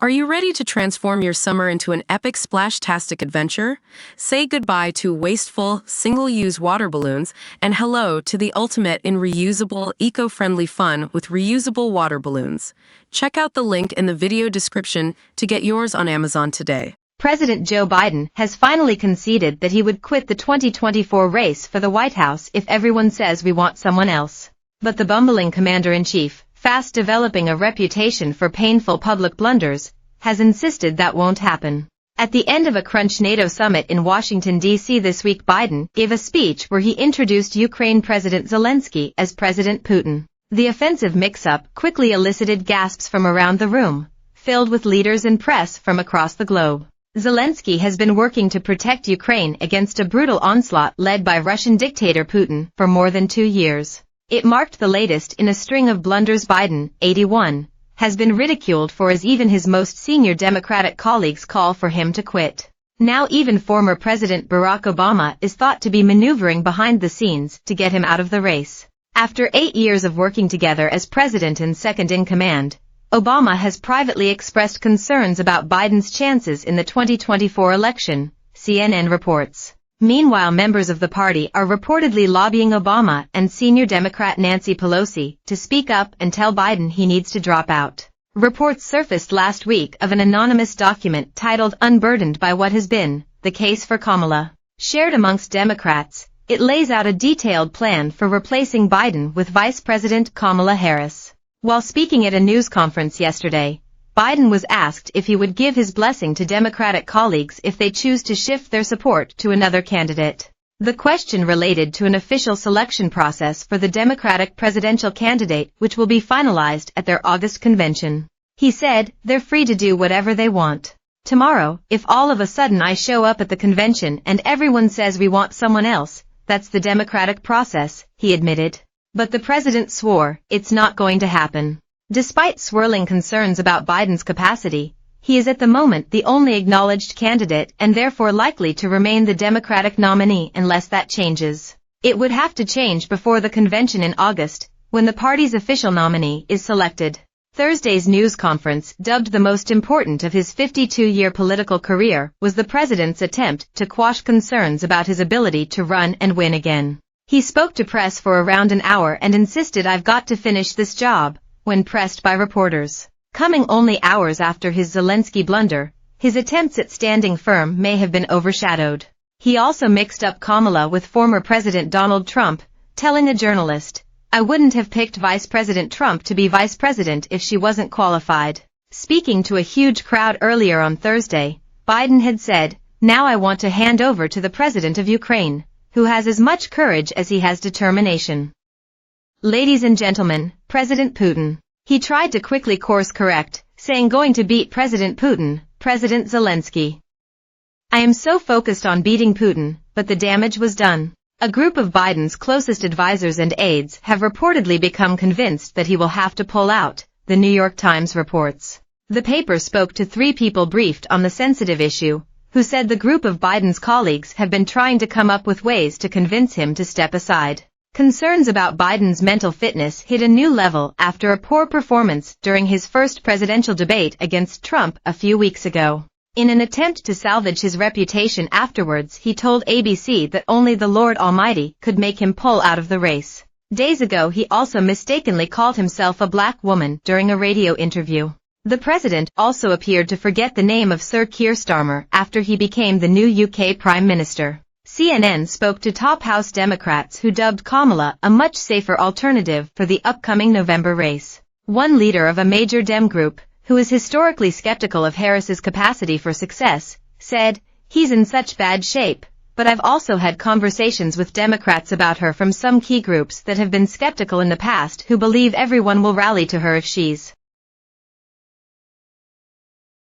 Are you ready to transform your summer into an epic splash-tastic adventure? Say goodbye to wasteful, single-use water balloons and hello to the ultimate in reusable, eco-friendly fun with reusable water balloons. Check out the link in the video description to get yours on Amazon today. President Joe Biden has finally conceded that he would quit the 2024 race for the White House if everyone says we want someone else. But the bumbling commander-in-chief, fast developing a reputation for painful public blunders, has insisted that won't happen. At the end of a crunch NATO summit in Washington, D.C. this week, Biden gave a speech where he introduced Ukraine President Zelensky as President Putin. The offensive mix-up quickly elicited gasps from around the room, filled with leaders and press from across the globe. Zelensky has been working to protect Ukraine against a brutal onslaught led by Russian dictator Putin for more than 2 years. It marked the latest in a string of blunders. Biden, 81, has been ridiculed for as even his most senior Democratic colleagues call for him to quit. Now even former President Barack Obama is thought to be maneuvering behind the scenes to get him out of the race. After 8 years of working together as president and second-in-command, Obama has privately expressed concerns about Biden's chances in the 2024 election, CNN reports. Meanwhile, members of the party are reportedly lobbying Obama and senior Democrat Nancy Pelosi to speak up and tell Biden he needs to drop out. Reports surfaced last week of an anonymous document titled "Unburdened by What Has Been, the Case for Kamala." Shared amongst Democrats, it lays out a detailed plan for replacing Biden with Vice President Kamala Harris. While speaking at a news conference yesterday, Biden was asked if he would give his blessing to Democratic colleagues if they choose to shift their support to another candidate. The question related to an official selection process for the Democratic presidential candidate, which will be finalized at their August convention. He said, "They're free to do whatever they want. Tomorrow, if all of a sudden I show up at the convention and everyone says we want someone else, that's the Democratic process," he admitted. But the president swore, it's not going to happen. Despite swirling concerns about Biden's capacity, he is at the moment the only acknowledged candidate and therefore likely to remain the Democratic nominee unless that changes. It would have to change before the convention in August, when the party's official nominee is selected. Thursday's news conference, dubbed the most important of his 52-year political career, was the president's attempt to quash concerns about his ability to run and win again. He spoke to press for around an hour and insisted, "I've got to finish this job," when pressed by reporters. Coming only hours after his Zelensky blunder, his attempts at standing firm may have been overshadowed. He also mixed up Kamala with former President Donald Trump, telling a journalist, "I wouldn't have picked Vice President Trump to be vice president if she wasn't qualified." Speaking to a huge crowd earlier on Thursday, Biden had said, "Now I want to hand over to the president of Ukraine, who has as much courage as he has determination." Ladies and gentlemen, President Putin. He tried to quickly course correct, saying going to beat President Putin, President Zelensky. "I am so focused on beating Putin, but the damage was done." A group of Biden's closest advisors and aides have reportedly become convinced that he will have to pull out, the New York Times reports. The paper spoke to 3 people briefed on the sensitive issue, who said the group of Biden's colleagues have been trying to come up with ways to convince him to step aside. Concerns about Biden's mental fitness hit a new level after a poor performance during his first presidential debate against Trump a few weeks ago. In an attempt to salvage his reputation afterwards, he told ABC that only the Lord Almighty could make him pull out of the race. Days ago, he also mistakenly called himself a black woman during a radio interview. The president also appeared to forget the name of Sir Keir Starmer after he became the new UK Prime Minister. CNN spoke to top House Democrats who dubbed Kamala a much safer alternative for the upcoming November race. One leader of a major Dem group, who is historically skeptical of Harris's capacity for success, said, "He's in such bad shape, but I've also had conversations with Democrats about her from some key groups that have been skeptical in the past who believe everyone will rally to her if she's